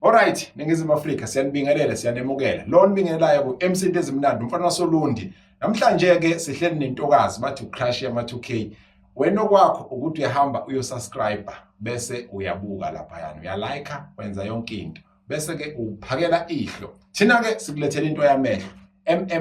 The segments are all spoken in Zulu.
Alright, Ningizimu Afrika siyanibingelela siyanemukela. Lo nibingelelayo ku MC Ezimnandi umfana waSolundi. Namhlanje ke sihleli nentokazi bathi ucrush yama 2K. Wena okwakho ukuthi uyahamba uyosubscribe bese uyabuka lapha yana. Uyalike, wenza yonke into. Bese ke uphakela ihlo. Thina ke sikulethela into yamehlo.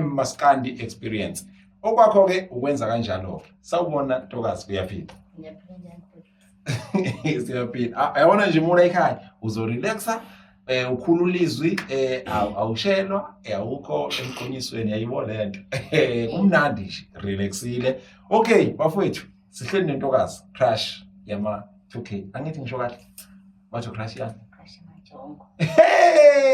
Maskandi Experience. Okwakho ke ukwenza kanjalo ke. Sawubona ntokazi kuyaphila. Siyaphila. Ayabona nje mona ekhaya uzorelaxa ukhulula izwi awushelwa awukho emqonyisweni yayibona lento kumnandi nje relaxile. Okay bafowethu sihleli nentokazi crush yama 2K angithi ngisho kahle batho crush yani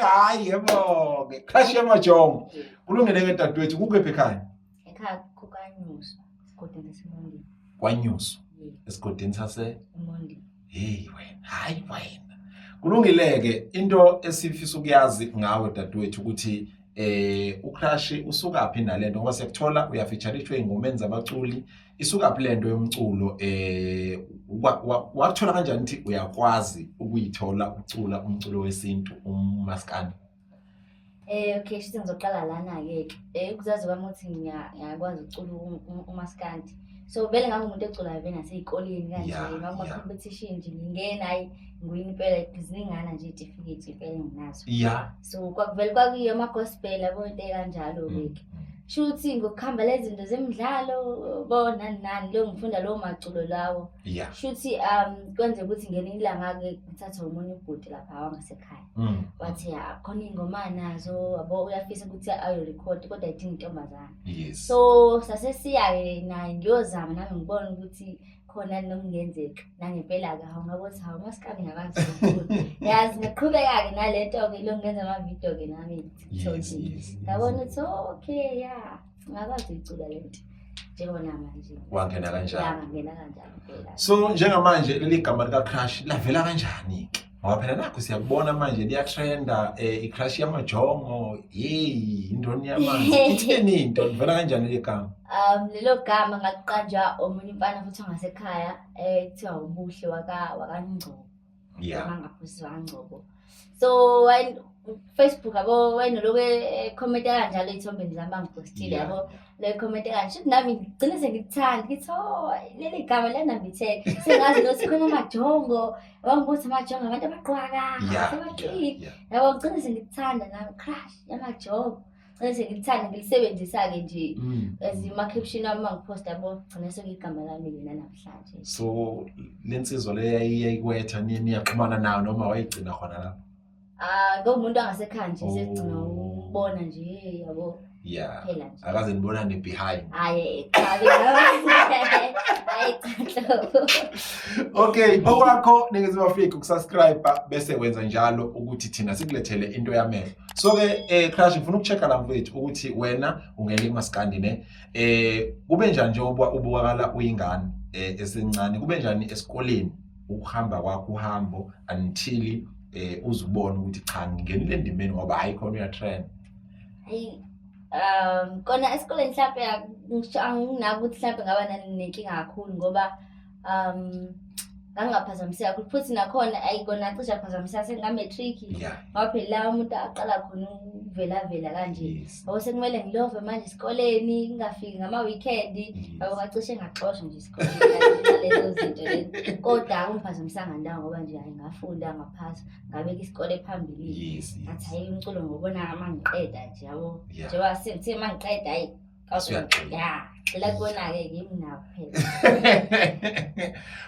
hayi yebo crush yamajongo kulungile ke dadewethu kukephi ekhaya kuKanyusu esigodini saseMondi kwaNyusu esigodini saseMondi hey wena hayi wena kulungileke into esifisa ukuyazi ngawe dadewethu ukuthi ucrush usukaphi nalento ngoba siyakuthola uyafeaturishwe ingomeni zabaculi isukaphi lento yomculo wathola kanjani ukuthi uyakwazi ukuyithola ucula umculo wesintu umaskandi okay shithi ngizoqala lana ke ukuzazi kwami ukuthi ngiyakwazi ucula umaskandi so vele ngangumuntu eculayo vena nasezikoleni kanje ngakuma competition nje ngingena nguyini impela izingana nje certificate impela nginazo so kwakuvela kwakuyo ama gospel yabo into kanjalo ke shuthi ngokuhamba lezi zinto zemidlalo bona nani lo ngifunda lo maculo lawo shuthi kwenze ukuthi ngene ilanga ke ngithatha umunye ubhuti lapha wangasekhaya wathi khona ingoma nazo abo uyafisa ukuthi ayo record kodwa idinga intombazana so sasesiya ke naye ngiyozama nami ngibona ukuthi khona nomngenzeka nangempela ke awungabothi hawo masikani ngakazi yazi ngiqhubeka ke nalento ke lo ngenza ama video ke nami TikTok ngabona ukuthi okay ngakwazi icula lento njengona manje wangena kanjani ngena kanjani phela so njengamanje leli gama lika crush lavela kanjani ngoba phela nakho siyakubona manje liya trenda icrush yamajongo indoni yamanzi itheni into livela kanjani le gama lelo gama ngaqanja omunye umfana futhi ongasekhaya kuthiwa ubuhle wakangcobo mangaphoswa kaNgcobo so Facebook abo wena lokho comment kanjalo ithombeni zami ngipostile yabo le comment kanje nami ngigcine sengikuthanda ngithi leli gama lenambitheke sengazi nothi khona amajongo wangibuthi amajongo abantu abaqwaka abaqini yabo ngigcine sengikuthanda nami crush yamajongo ngicine ngikuthanda ngilisebenzisa ke nje ezima caption ami ngiposta yabo gcine sekigama lami lena namhlanje so lensizwa le yayikwetha niyaxhumana nayo noma wayigcina khona lapha ngomuntu angasekhaya nje segcina ubona nje yabo phela nje akaze nibonane behind okay okwakho Ningizimu Afrika ukusubscribe bese wenza njalo ukuthi thina sikulethele into yamehlo so ke crush ngifuna ukuchecka la mfethu ukuthi wena ungene kumaskandi ne kube njani nje ubukakala uyingane esencane kube njani esikoleni ukuhamba kwakho uhambo until uzubona ukuthi cha ngingenile endimeni ngoba hayi khona uya trend kona esikoleni mhlawumbe anginaku ukuthi mhlawumbe ngaba nenkinga kakhulu ngoba ngangaphazamiseka kakhulu futhi nakhona ayikona cishe aphazamiseka sengamatric ngoba phela la umuntu aqala khona ukuvela kanje ngoba sekumele ngilove manje esikoleni ngingafiki ngama weekend ngoba ngacishe ngaxoshwa nje esikoleni lezo zinto lezi kodwa akungiphazamisanga ndawo ngoba nje hayi ngafunda ngaphasa ngabeka isikole phambili ngathi hayi umculo ngobona amangiqeda nje yabo njengoba sengithe mangiqeda hayi la kubona ke ngimnawo phela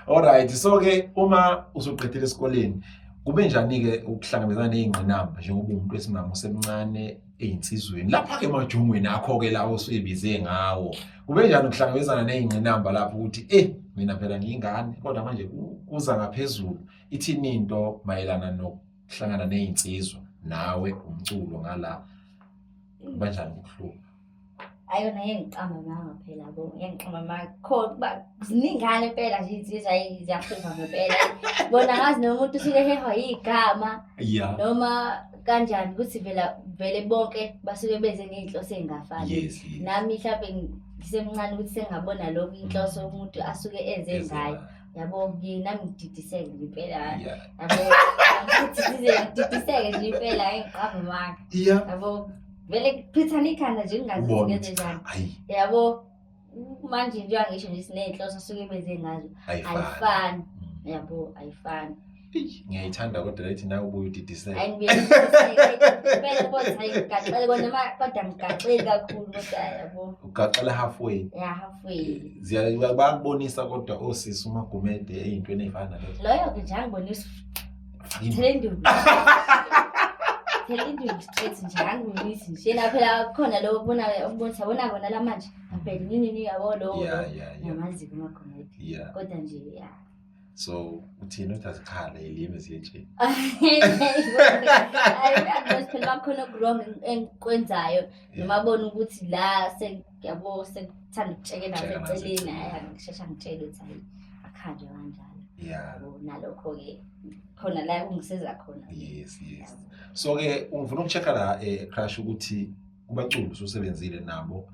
alright so ke uma usuqedile esikoleni kube njani ke ukuhlangabezana nezingqinamba njengoba umuntu wesimama osemncane einsizweni lapha ke emajongweni akho ke lawo usuyibize ngawo kube njani ukuhlangabezana nezingqinamba lapho ukuthi mina phela ngiyingane kodwa manje kuza ngaphezulu ithini into mayelana nokuhlangana nezinsizwa nawe umculo ngala kanjani ukuhlupha ayona yengiqamba manga phela bo yengiqamba makho ziningane phela nje izizwa ziyahlupha ngempela bona ngazi nomuntu usuke ehehwa igama noma kanjani ukuthi vele bonke basuke beze ngezinhloso ezingafani nami mhlawumbe ngisemncane ukuthi sengabona lokho inhloso umuntu asuke enze ngayo yabo nami ngididiseke nje impela Yeah. yabo futhi size ngididiseke nje impela engiqamba manga Yeah. yabo vele kuphithana ikhanda nje ngingazi Ubona izinto njani hayi yabo manje nje angisho nje siney'nhloso suke beze ngazo ayifani yabo ayifani ngiyayithanda kodwa lethi nawe ubuye udidiseke. Angibuye ngididiseke kodwa hayi ngigacele kodwa ngigaceli kakhulu kodwa yabo Ugacela halfway. yeah halfway Bayakubonisa kodwa osisi uMagumede ey'ntweni ey'fana nalezo. loyo-ke nje angibonisa Thelindulu straight nje angibonisi nje yena phela khona lo ubonisa bona kona la manje ngapela nini yabo lo ngiyamazi kuMagumede Yeah. kodwa nje ya So uthini uthi asikhale ilimi zinje. phela bakhona okuwrong engikwenzayo noma bona ukuthi la yabo sekuthanda ukutshekela eceleni ngishesha ngitshele ukuthi hayi akhanjwe kanjalo Yeah. yabo nalokho-ke khona la kungisiza khona Yes. So ke ungifuna ukuchecka la Crush ukuthi kubaculi ususebenzile nabo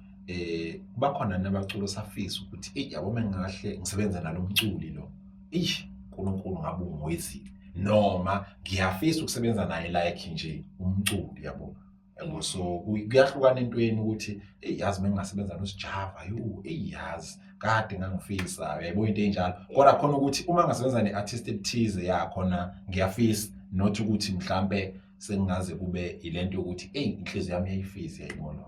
bakhona nabaculi osafisa ukuthi yabo mengahle ngisebenza nalomculi lo. uNkulunkulu ngabe ungwezile noma ngiyafisa ukusebenza naye like nje umculi yabo. So kuyahlukana entweni ukuthi yazi mengasebenza noSjava yazi kade ngangifisa yabo into enjalo kodwa khona ukuthi uma ngasebenza neartist ethize yakhona ngiyafisa not ukuthi mhlambe sengaze kube ilento ukuthi inhliziyo yami yayifisa yayibona.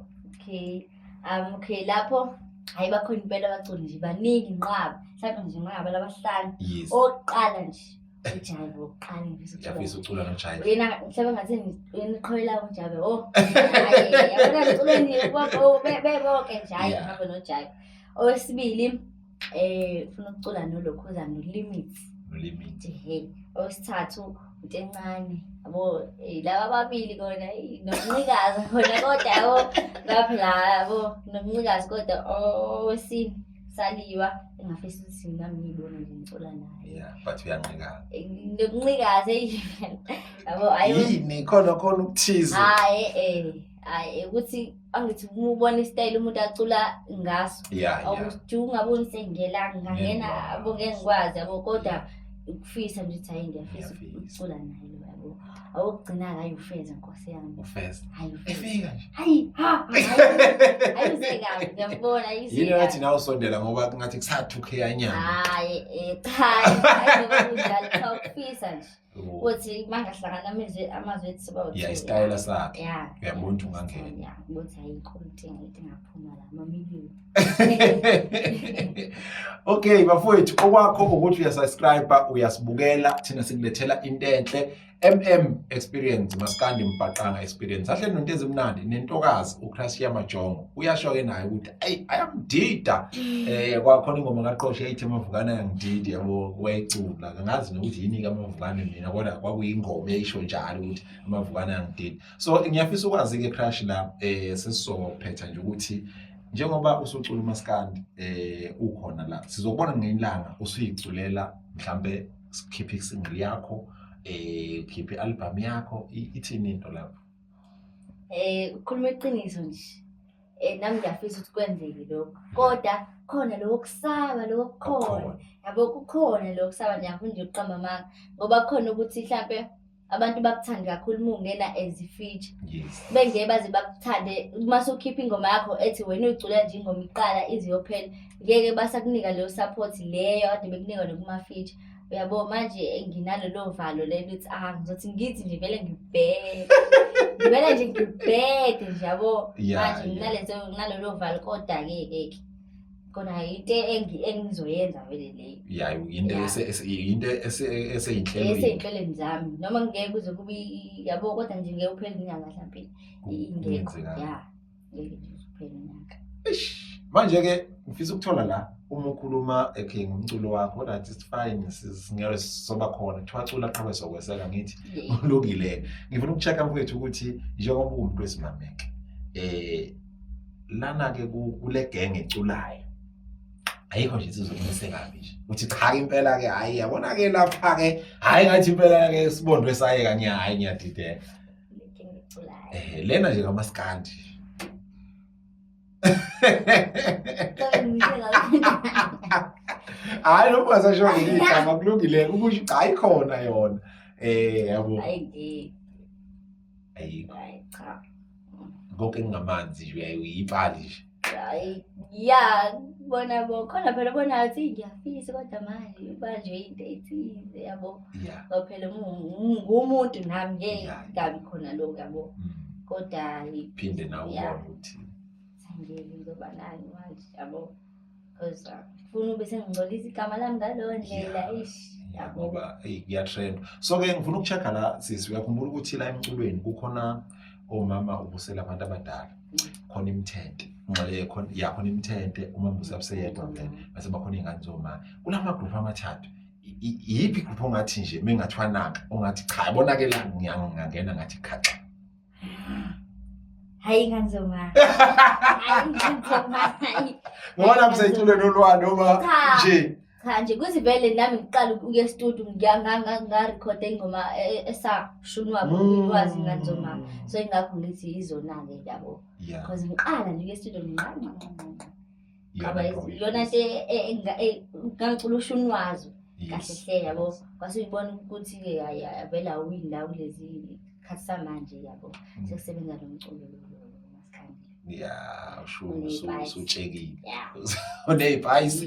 Okay lapho hayi bakhona impela abaculi nje baningi inqaba mhlawumbe nje inqaba labahlanu oqala nje uJabe oqala ngiyafisa ucula noJabe yena mhlawumbe ngathi niqhoyela uJabe hayi yabona uculeni bebonke nje hayi ngabe noJabe. Owesibili ufuna ukucula noLokhuzana noLimits owesithathu into encane yabo laba ababili kona nokuncikaza khona kodwa yabo ngaphela yabo nokuncikaza kodwa owesine Saliwa engafisa ukuthi nami ngibone nje ngicula naye but uyancikaza nokuncikaza yabo yini khona ukuthiza hayi ukuthi angithi uma ubona istyle umuntu acula ngaso awujunga sengelanga ngangena abo ngeke ngikwazi yabo kodwa ukufisa nje ukuthi hayi ngiyafisa ukucula naye lo yabo awugcina hayi ufeza Nkosi yami ufeza hayi efika nje hayi ayizeka ngiyabona ayizeka yini ngathi nawe usondela ngoba ngathi kusathu kheyanyana hayi hayi ngoba ukufisa nje uthi mangahlangana amazwi ethi sibawu istyle sakhe uyabona ukuthi ungangena ukuthi hayi iquality ngithi ngaphuma la mamiliyoni. Okay bafowethu okwakho ukuthi uyasubscribe uyasibukela thina sikulethela into enhle experience Maskandi Mbaqanga experience ahle nonto ezimnandi nentokazi uCrush Majongo uyasho ke naye ukuthi ayamdida kwakhona ingoma kaqoshe ethi Mavukana yangididi yabo wayicula ngazi nokuthi yini ke Mavukana mina kodwa kwakuyingoma eyisho njalo ukuthi Mavukana yangididi. So ngiyafisa ukwazi ke Crush la sesizophetha nje ukuthi njengoba usucula uMaskandi ukhona la sizobona ngelanga usuyiculela mhlambe sikhiphe single yakho khiphe album yakho ithini into lapho ukukhuluma iqiniso nje nami ngiyafisa ukuthi kwenzeke lokho kodwa khona lokusaba lokho yabo kukhona lokusaba ngiyafuna nje uqamba amanga ngoba khona ukuthi mhlambe abantu bakuthanda kakhulu uma ungena as feature bengeke baze bakuthande uma sokhipha ingoma yakho ethi wena uyiculela nje ingoma iqala iziyophela ngeke basakunika leyo support leyo kade bekunika lokuma feature uyabo manje nginalo valo lelo uthi ngizothi ngithi nje vele ngivele nje ngibhede nje yabo manje nginalo valo kodwa ke khona into engizoyenza vele leyo into eseyinhlelweni zami noma ngeke kuze kube yabo kodwa nje ngeke uphele inyanga mhlawumbe ingekho ngeke uphele inyanga. Manje ke ngifisa ukuthola la uma ukhuluma ngomculo wakho that is fine singeke soba khona thwacula qhawe sokweseka ngithi ulungile ngifuna ukuchecka mfowethu ukuthi njengoba umuntu wesimameke lana ke kule gang eculayo ayikho nje sizokuniseka nje uthi cha impela ke hayi yabona ke lapha ke hayi ngathi impela ke sibondwe saye kanye hayi ngiyadideka lena nje kaMaskandi Hayi noma ungasasho igama kulungile ukusho cha ikhona yona. Yabo. Hayi Ayikho. cha. Konke kungamanzi nje uyipali nje. Hayi ya bona khona phela bona athi ngiyafisa kodwa manje manje into ethize yabo. Yeah. Phela ngumuntu nami ngeke ngabi khona lokho yabo. Kodwa Phinde nawe ubone ukuthi ngeke ngizoba nani manje yabo. Because ufuna ube sengingcolisa igama lami ngalowo ndlela ish. Ngoba kuyatrend. So ke ngifuna ukuchecka la sisi uyakhumbula ukuthi la emculweni kukhona omama ubusela abantu abadala. Khona imithente. Ngale khona khona imithente uma mbusabuseyedwa vele bese bakhona izingane zoma. Kulama group amathathu. Yiphi group ongathi nje mengathwanaka ongathi cha yabona ke la ngiyangena ngathi khaxa. Hayi kanzoma. Hayi kanzoma. Ngoba msayicule nolwani noma nje. Cha nje kuthi vele nami ngiqala ukuya studio nga-record ingoma esashunwa ukwazi kanzoma. So ingakho ngithi izona ke yabo. Because ngiqala nje e-studio ngiqala. Ngoba yona into ngangicula ushunwazo kahle hle yabo. Kwase uyibona ukuthi ke vele awuyindawo kulezi khathi samanje yabo. Sekusebenza lo mculo lo. Yeah, usutshekile. Yeah. Uneyibhayisi.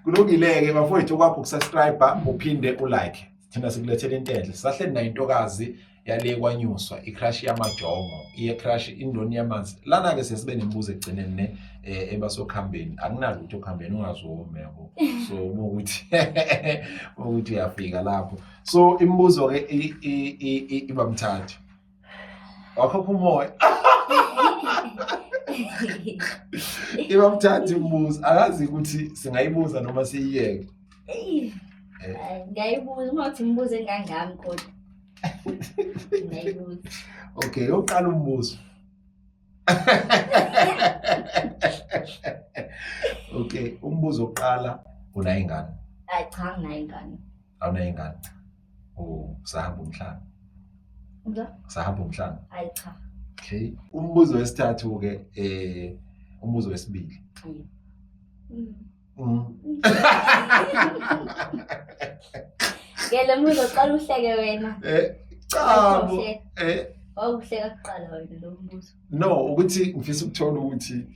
Kulungile-ke bafowethu kwakho ukusubscribe uphinde ulike. Thina sikulethela intenhle. Sisahleli nayo intokazi yale kwanyuswa iCrush yamajongo. Crush indoni yamanzi. Lana ke sesibe nembuzo egcineni ne ebasokhambeni. Akunalutho okhambeni ungazome yabo. So ukuthi uyafika lapho. So imibuzo ke iba mthathu. Wakho umoya. Iba mthathu imibuzo. Akazi ukuthi singayibuza noma siyiyeke. Ngayibuza ukuthi imibuzo engangami kodwa. Ngayibuza. Okay, uqala umbuzo. Okay, umbuzo oqala unayo ingane? Cha nginayo ingane. Awunayo ingane? Sahamba umhlanga. Sahamba umhlanga. Hayi cha. Okay. Umbuzo wesithathu ke umbuzo wesibili. Ngele mbuzo oqala uhleke wena. Cha. Wawuhleka kuqala wena lo mbuzo. No, ukuthi ngifisa ukuthola ukuthi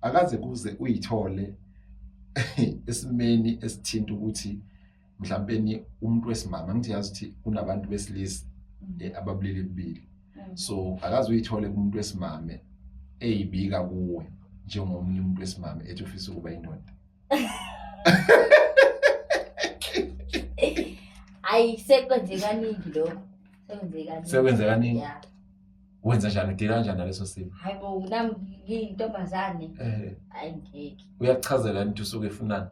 akaze kuze uyithole esimeni esithinta ukuthi mhlawumbe umuntu wesimama ngithi yazi ukuthi kunabantu besilisa ababulili bibili. So akaze uyithole kumuntu wesimame eyibika kuwe njengomunye umuntu wesimame ethi ufisa ukuba indoda. Ayi sekwenzeka kaningi lokho. Sekwenzeka kaningi. Wenza njani udila kanjani naleso simo? Hayibo nami ngiyintombazane. Hayi ngeke. Uyakuchazela into usuke efunani?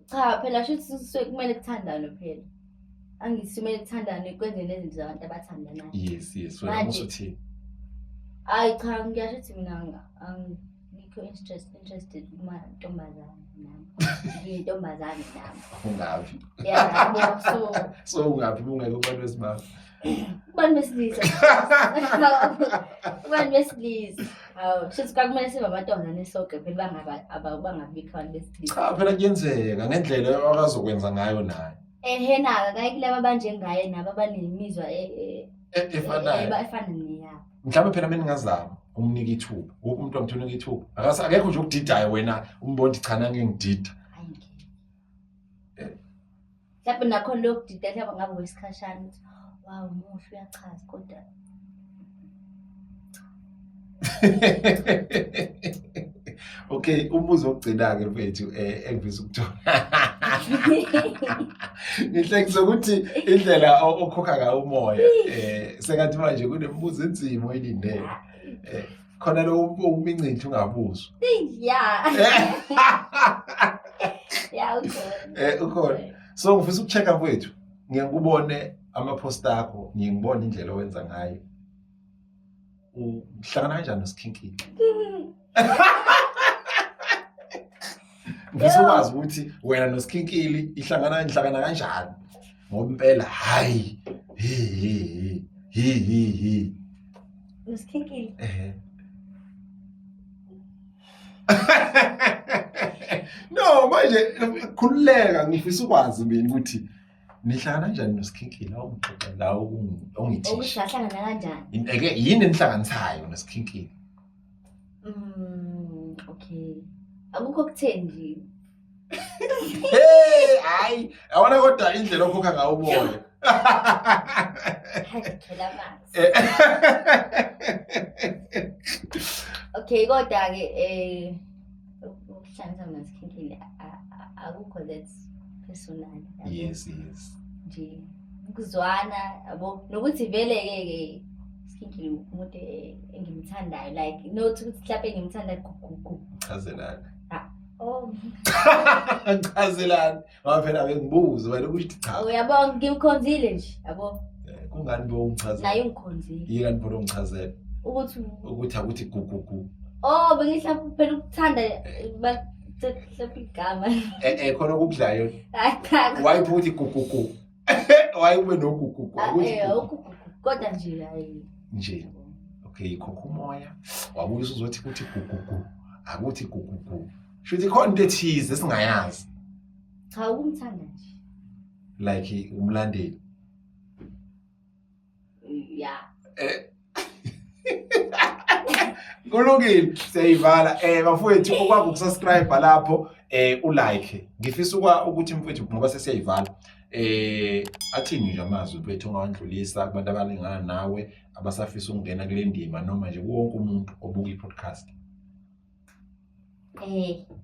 Cha phela shuthi kumele kuthandane phela. Angisimele kuthandane kwenze nezinto zabantu abathandanayo. Yes, wena usuthi. Hayi cha ngiyasho mina ngikho interested uma ntombazane nami. Ngiyintombazane nami. Ungapi? Yeah, so ungapi ungeke kubantu wesimama? Kubantu besilisa. Kubantu besilisa. Shuthi kwakumele sibe amantombazane sonke phela bangabikho abantu besilisa. Cha phela kuyenzeka ngendlela akazokwenza ngayo naye. Naka kayike laba abanjengaye nabo abanemizwa efanayo. Efana neyabo. Mhlawumbe phela meningazama umnika ithuba. Wonke umuntu amthola ithuba. Akekho nje ukudidayo wena umbona cha nange ngidida. Mhlawumbe nakho lokudida mhlawumbe ngabe wesikhashana ukuthi wow muhle uyachaza kodwa Okay, umbuzo ogcina ke mfethu engivisa ukuthola. Ngihlekisa ukuthi indlela okhokha ngayo umoya sengathi manje kunemibuzo enzima oyilindele. Khona lo umincithu ungabuzwa. Yeah. Yeah, ukhona. So ngifisa ukuchecka mfethu. Ngiyakubone ama-post akho, ngiyibona indlela owenza ngayo. Uhlangana kanjani noSkhinkili? Ngifisa ukwazi ukuthi wena noSkhinkili ihlangana kanjani? Ngoba impela hayi. noSkhinkili. No, manje khululeka ngifisa ukwazi mina ukuthi nihlangana kanjani noSkhinkile awungixoxa la ongithisha. Ukuhlahlangana kanjani? Eke yini enihlanganisayo noSkhinkile? Okay. Akukho kutheni nje. Hey, hayi, awona kodwa indlela okhokha ngawo umoya. Hayi phela manje. Okay, kodwa ke ukuhlanganisa noSkhinkile akukho that's personal. Yes. Nje ukuzwana yabo nokuthi vele ke Skhinkile umuntu engimthandayo like not ukuthi mhlawumbe ngimthanda gugugu. Chazelani. Oh. Chazelani. Ngoba phela bengibuza wena ukuthi cha. Uyabona ngimkhonzile nje yabo. Kungani bo ungichazela? Naye ungikhonzile. Yini kanti ungichazela? Ukuthi akuthi gugugu. Oh, bengihlapha phela ukuthanda bahlapha igama. Khona okudlayo. Cha. Wayipho ukuthi gugugu. Wayube nogugugu ukuthi gugugu. Kodwa nje hayi. Nje. Okay, khokha umoya. Wabuye uzothi ukuthi gugugu. Akuthi gugugu. Shuthi khona into ethize esingayazi. Cha ukumthanda nje. Like umlandeli. Yeah. Kulungile siyayivala bafowethu okwakho ukusubscribe lapho ulike ngifisa ukuthi mfowethu ngoba sesiyayivala athini nje amazwi bethu ongawandlulisa kubantu abalingana nawe abasafisa ukungena kule ndima noma nje wonke umuntu obuka iPodcast.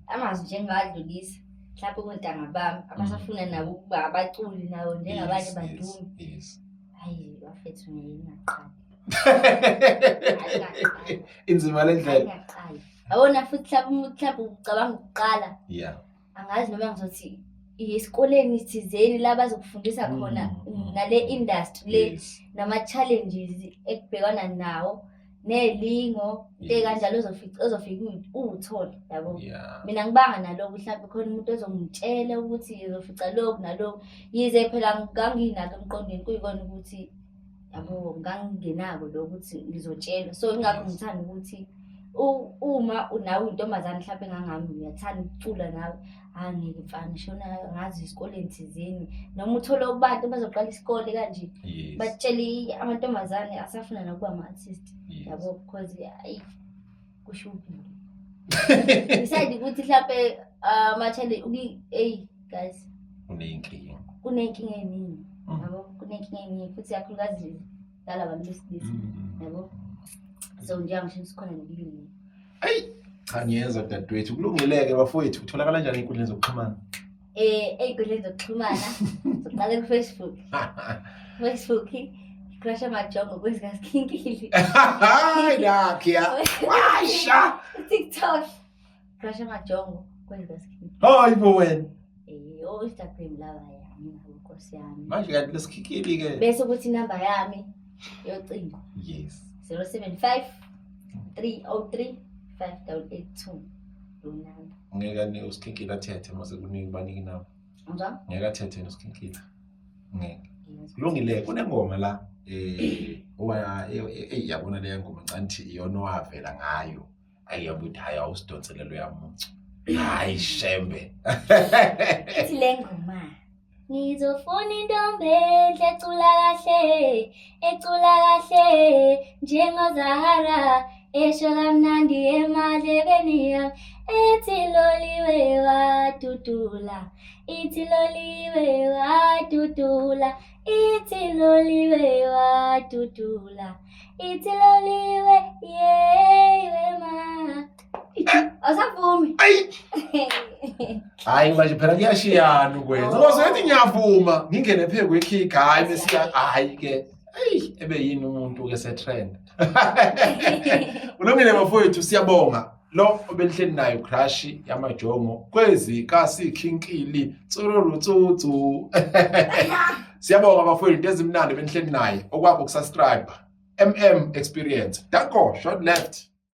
Amazwi nje ngadlulisa mhlawumbe kontanga bami abasafuna nabo ukuba abaculi nawo njengabanye bandumi. Yes. Hayi bafethu ngiyingaqala. Inzima lendlela. Awona futhi mhlawumbe ucabanga ukuqala. Yeah. Angazi noma ngizothi esikoleni sithizeni la bazokufundisa khona ngale industry le nama challenges ekubhekana nawo nelingo into kanjalo ozofika uthola yabo. Mina ngibanga naloko mhlawumbe khona umuntu ozongitshela ukuthi uzofica lokho nalokho yize phela nganginako emqondweni kuyikona ukuthi yabo ngangingenako lokuthi ngizotshelwa so ingakho ngithanda ukuthi uma unawe intombazane mhlawumbe engangami uyathanda ukucula nawe angeke mfana shona ngazi isikoleni thizeni noma uthola kubantu bazoqala isikole kanje batshele amantombazane asafuna nokuba ama-artist yabo because ayi kushubile decide ukuthi mhlawumbe amathele guys kunenkinga eningi yabo kunenkinga eningi futhi yakhulukazi lala bantu besilisa yabo so njengamanje sikhona nobulili cha ngiyezwa dadewethu kulungileke bafowethu utholakala kanjani einkundleni zokuxhumana? Einkundleni zokuxhumana soqala kuFacebook. Facebook Crush Majongo kweSkhinkile. Hayi nakhiya washa TikTok Crush Majongo kweSkhinkile. Hayibo wena Instagram lava yami nkosi yami manje kanti leSkhinkile ke bese ukuthi inamba yami yocingo yes 075 303 5882 lunamba. Ngeke uSkhinkile athethe mase kunika baniki nawo. Njani? Ngeke athethe noSkhinkile. Ngeke. Kulungile kunengoma la yabona le ngoma ncanthi iyona wavela ngayo. Ayiyabuthi hayi awusidonselelo yamuntu. Hayi shembe. Ithi le ngoma ngizofuna intombi enhle ecula kahle njengoZahara esho kamnandi emadlebeni yami ethi loliwe wadudula ithi loliwe wadudula ithi loliwe wadudula ithi loliwe yewe ma asavumi hayi manje phela kuyashiyana ukwenza ngosethi ngiyavuma ngingene phe kwekhika hayi bese hayi ke ebe yini umuntu ke setrend. Ulungile bafowethu siyabonga lo obelihleli nayo Crush yamajongo kwezi kaSkhinkile tsururu. Siyabonga bafowethu ezimnandi benihleli naye okwakho ukusubscribe MM Experience. Danko short left.